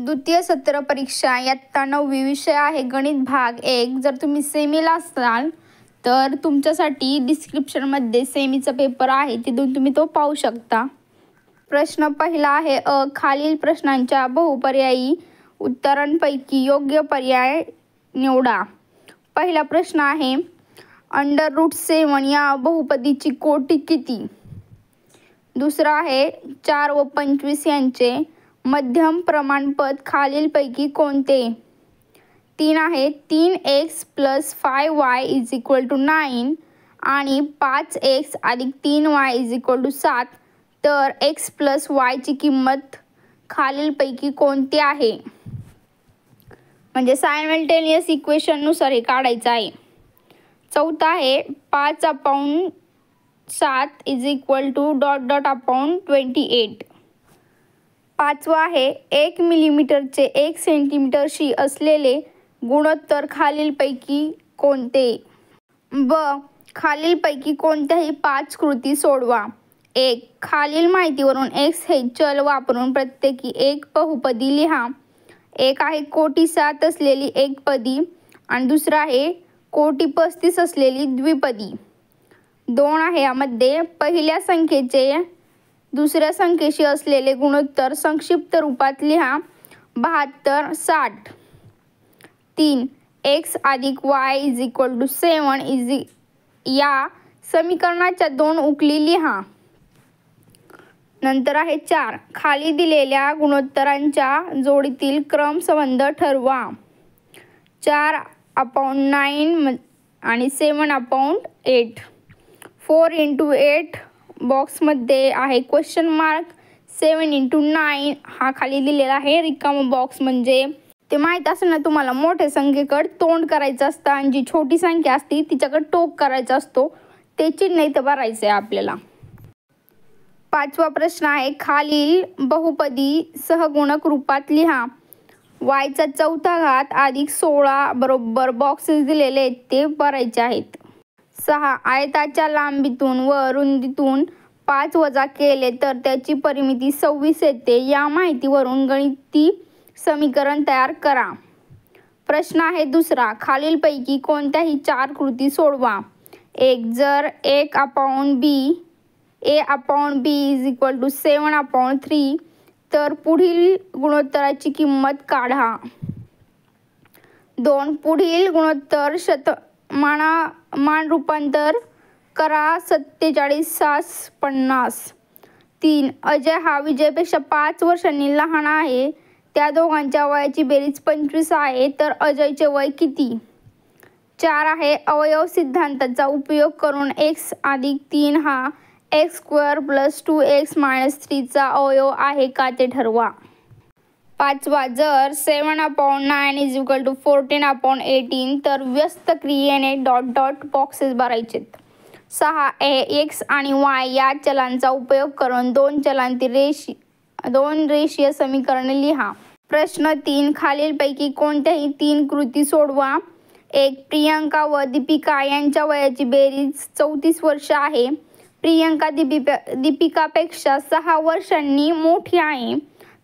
द्वितीय सत्र परीक्षा इयत्ता 9वी विषय आहे गणित भाग 1। जर तुम्ही सेमीला असाल तर तुमच्यासाठी डिस्क्रिप्शनमध्ये सेमीचा पेपर आहे, तिथून तुम्ही तो पाहू शकता। प्रश्न पहिला आहे खालील प्रश्नांच्या बहुपर्यायी उत्तरांपैकी योग्य पर्याय निवडा। पहिला प्रश्न आहे √7 या बहुपदीची कोटी किती। दुसरा आहे 4 व 25 यांचे मध्यम प्रमाणपद खालीलपैकी कोणते। 3 आहे 3x + 5y = 9 आणि 5x + 3y = 7 तर x + y ची किंमत खालीलपैकी कोणती आहे। म्हणजे सायमल्टेनियस इक्वेशननुसार हे काढायचं आहे। चौथा आहे 5/7 = ... 28। पाचवा आहे 1 मिलीमीटरचे 1 सेंटीमीटरशी असलेले गुणोत्तर खालीलपैकी कोणते। ब खालीलपैकी कोणत्याही 5 कृती सोडवा। 1. खालील माहितीवरून x हे चल वापरून प्रत्येकी एक बहुपदी लिहा। एक आहे कोटी 7 असलेली एकपदी आणि दुसरा आहे कोटी 35 असलेली द्विपदी। 2 आहे यामध्ये पहिल्या संख्येचे दुसऱ्या संख्येशी असलेले गुणोत्तर संक्षिप्त रूपात लिहा। 72, 60। 3. x + y = 7 या समीकरणाच्या 2 उकली लिहा। नंतर आहे 4. खाली दिलेल्या गुणोत्तरांच्या जोडीतील क्रमसंबंध ठरवा। 4/9 आणि 7/8। 4 × 8 बॉक्समध्ये आहे क्वेश्चन मार्क। 7 × 9 हा खाली दिलेला आहे रिकामा बॉक्स। म्हणजे ते माहीत असेल ना तुम्हाला, मोठ्या संख्येकडे तोंड करायचं असतं आणि जी छोटी संख्या असते तिच्याकडे टोक करायचा असतो, ते चिन्ह इथं भरायचं आहे आपल्याला। पाचवा प्रश्न आहे खालील बहुपदी सहगुणक रूपात लिहा। y⁴ + 16 बरोबर बॉक्सेस दिलेले आहेत ते भरायचे आहेत। 6. आयताच्या लांबीतून व रुंदीतून 5 वजा केले तर त्याची परिमिती 26 येते। या माहितीवरून गणिती समीकरण तयार करा। प्रश्न आहे दुसरा खालीलपैकी कोणत्याही 4 कृती सोडवा। 1. जर a/b = 7/3 तर पुढील गुणोत्तराची किंमत काढा। 2. पुढील गुणोत्तर शतमान रूपांतर करा। 47 50। 3. अजय हा विजयपेक्षा 5 वर्षांनी लहान आहे, त्या दोघांच्या वयाची बेरीज 25 आहे, तर अजयचे वय किती। 4 आहे अवयव सिद्धांताचा उपयोग करून x + 3 हा x² + 2x - 3 चा अवयव आहे का ते ठरवा। 5. जर 7/9 = 14/18 तर व्यस्त क्रियेने ... बॉक्सेस भरायचेत। 6. x आणि y या चलांचा उपयोग करून 2 रेषीय समीकरणे लिहा। प्रश्न 3. खालीलपैकी कोणत्याही 3 कृती सोडवा। 1. प्रियंका व दीपिका यांच्या वयाची बेरीज 34 वर्ष आहे। प्रियंका दीपिकापेक्षा 6 वर्षांनी मोठी आहे,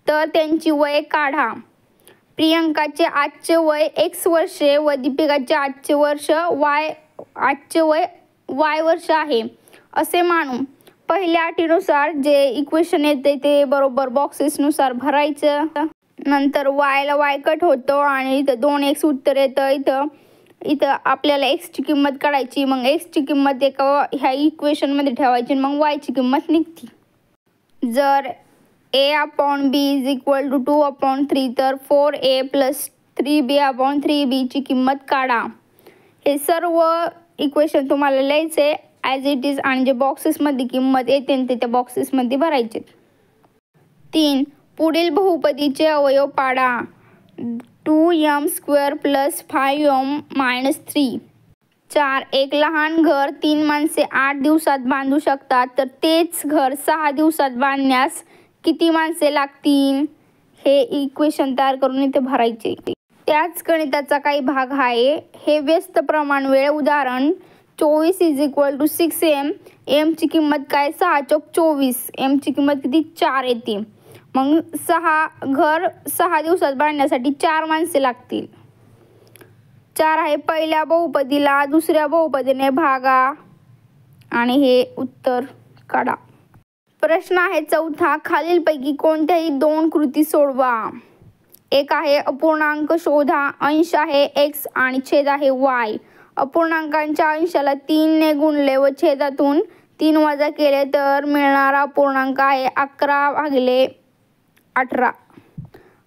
तर त्यांची वये काढा। प्रियंकाचे आजचे वय x वर्षे व दीपिकाचे आजचे वय y वर्ष आहे असे मानू। पहिल्या अटीनुसार जे इक्वेशन येते ते बरोबर बॉक्सेसनुसार भरायचं। नंतर y ला y कट होतो आणि इथं 2x उत्तर येतं। इथं आपल्याला x ची किंमत काढायची, मग x ची किंमत ह्या इक्वेशनमध्ये ठेवायची, मग y ची किंमत निघते। जर a/b = 2/3 तर 4a + 3b/3b ची किंमत काढा। हे सर्व इक्वेशन तुम्हाला लिहायचे ॲज इट इज आणि जे बॉक्सेसमध्ये किंमत येते ते त्या बॉक्सेसमध्ये भरायचे। 3. पुढील बहुपदीचे अवयव पाडा। 2m² + 5m - 3। 4. एक लहान घर 3 माणसे 8 दिवसात बांधू शकतात, तर तेच घर 6 दिवसात बांधण्यास किती माणसे लागतील। हे इक्वेशन तयार करून इथे भरायचे। त्याच गणिताचा काही भाग आहे। हे व्यस्त प्रमाण वेळ उदाहरण 24 = 6m। m ची किंमत काय 6 × 24, m ची किंमत किती 4 येते। मग घर 6 दिवसात बांधण्यासाठी 4 माणसे लागतील. 4 आहे पहिल्या बहुपदीला दुसऱ्या बहुपदीने भागा आणि हे उत्तर काढा. प्रश्न आहे चौथा, खालीलपैकी कोणत्याही 2 कृती सोडवा. एक आहे अपूर्णांक शोधा, अंश आहे x आणि छेद आहे y. अपूर्णांकांच्या अंशाला 3 ने गुणले व छेदातून 3 वजा केले तर मिळणारा अपूर्णांक आहे 11/18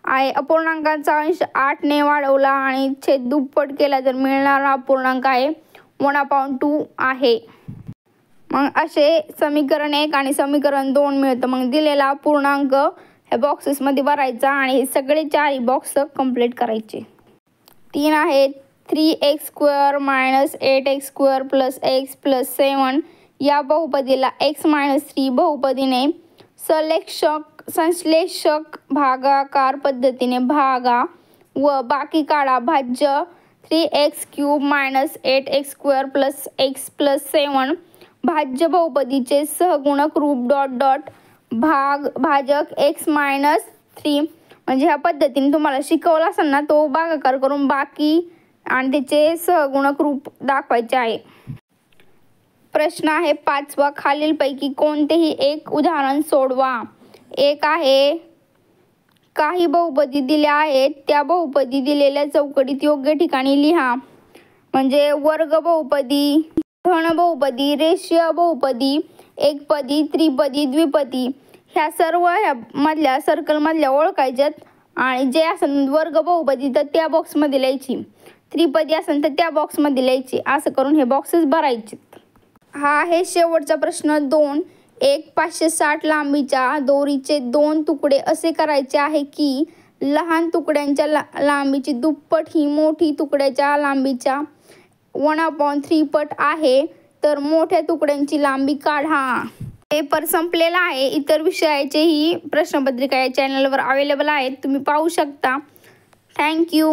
आहे. अपूर्णांकांचा अंश 8 ने वाढवला आणि छेद दुप्पट केला तर मिळणारा अपूर्णांक आहे 1/2 आहे. मग असे समीकरण 1 आणि समीकरण 2 मिळतं. मग दिलेला अपूर्णांक हे बॉक्सेसमध्ये भरायचा आणि हे सगळे 4 बॉक्स कंप्लीट करायचे. 3 आहे 3x² - 8x² + x + 7 या बहुपदीला x - 3 बहुपदीने संश्लेषक भागाकार पद्धतीने भागा व बाकी काढा. भाज्य 3x³ - 8x² + x + 7 भाज्य बहुपदीचे सहगुणक रूप ... भाजक x - 3 म्हणजे ह्या पद्धतीने तुम्हाला शिकवला असेल ना, तो भागाकार करून बाकी आणि त्याचे सहगुणक रूप दाखवायचे आहे. प्रश्न आहे 5वा, खालीलपैकी कोणतेही एक उदाहरण सोडवा. एक आहे काही बहुपदी दिल्या आहेत, त्या बहुपदी दिलेल्या चौकटीत योग्य ठिकाणी लिहा. म्हणजे वर्ग बहुपदी, घन बहुपदी, रेषीय बहुपदी, एकपदी, त्रिपदी, द्विपदी ह्या सर्व ह्या मधल्या सर्कलमधल्या ओळखायच्यात. आणि जे असेल वर्ग बहुपदी तर त्या बॉक्समध्ये लिहायची, त्रिपदी असेल तर त्या बॉक्समध्ये लिहायची. असं करून हे बॉक्सेस भरायचे. हा आहे शेवटचा प्रश्न 2. एक 560 लांबीच्या दोरीचे 2 तुकडे असे करायचे आहे की लहान तुकड्यांच्या लांबीची दुप्पट ही मोठी तुकड्याच्या लांबीच्या 1/3 पट आहे. तर मोठ्या तुकड्यांची लांबी काढा. पेपर संपलेला आहे. इतर विषयाचेही प्रश्नपत्रिका या चॅनलवर अवेलेबल आहेत, तुम्ही पाहू शकता. थँक्यू.